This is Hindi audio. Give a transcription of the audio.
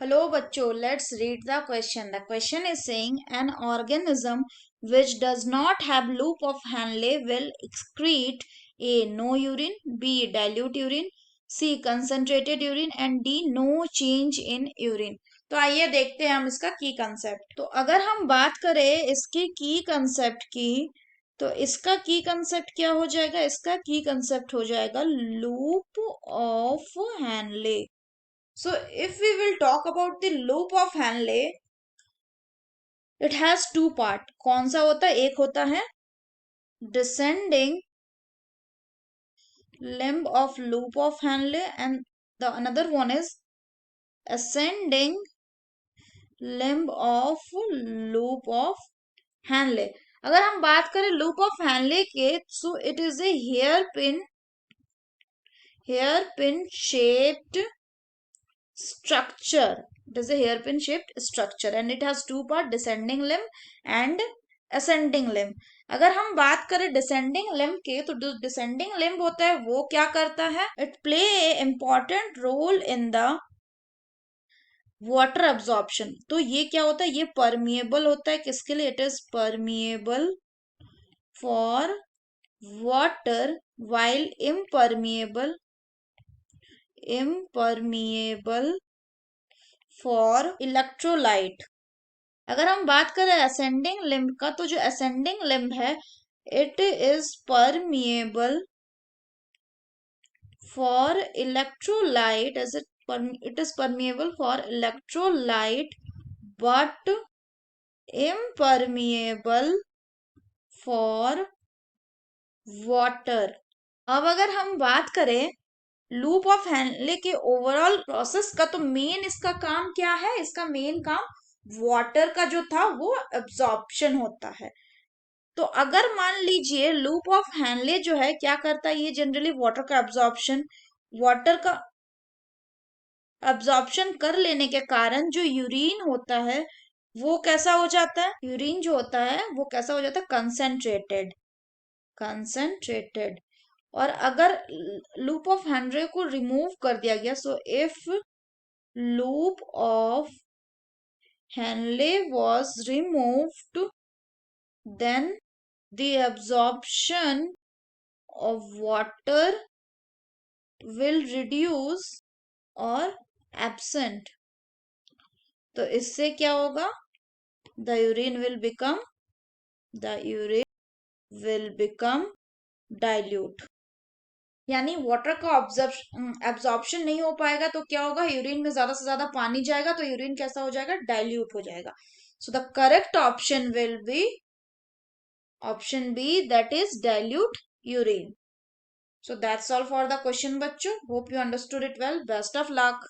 Hello, bachcho. Let's read the question. The question is saying an organism which does not have loop of Henle will excrete A. No urine, B. Dilute urine, C. Concentrated urine and D. No change in urine. तो आइए देखते हैं हम इसका की कंसेप्ट। तो अगर हम बात करें इसके की कंसेप्ट की, तो इसका की कंसेप्ट क्या हो जाएगा? इसका की कंसेप्ट हो जाएगा loop of Henle. So if we will talk about the loop of Henle, it has two part. कौन सा होता है? एक होता है descending limb of loop of Henle and the another one is ascending limb of loop of Henle. अगर हम बात करें loop of Henle के, so it is a hairpin shaped structure. It is a hairpin shaped structure and it has two part, descending limb and ascending limb. अगर हम बात करें descending limb के, तो जो descending limb होता है वो क्या करता है? It play a important role in the water absorption. तो ये क्या होता है? ये permeable होता है किसके लिए? It is permeable for water while impermeable for electrolyte. अगर हम बात करें असेंडिंग लिम्ब का, तो जो असेंडिंग लिम्ब है it is permeable for electrolyte as it is permeable for electrolyte but impermeable for water. अब अगर हम बात करें लूप ऑफ हैनले के ओवरऑल प्रोसेस का, तो मेन इसका काम क्या है? इसका मेन काम वाटर का जो था वो एब्जॉर्प्शन होता है। तो अगर मान लीजिए लूप ऑफ हैनले जो है क्या करता है, ये जनरली वाटर का एब्जॉर्प्शन कर लेने के कारण जो यूरिन होता है वो कैसा हो जाता है? यूरिन जो होता है वो कैसा हो जाता है? कंसेंट्रेटेड। और अगर लूप ऑफ हैनले को रिमूव कर दिया गया, so if loop of Henle was removed, then the absorption of water will reduce or absent. तो इससे क्या होगा? The urine will become dilute. यानी वाटर का एब्जॉर्प्शन नहीं हो पाएगा, तो क्या होगा? यूरिन में ज्यादा से ज्यादा पानी जाएगा, तो यूरिन कैसा हो जाएगा? डाइल्यूट हो जाएगा। So the correct option will be option B, that is dilute urine. So that's all for the question, bachcho. Hope you understood it well. Best of luck.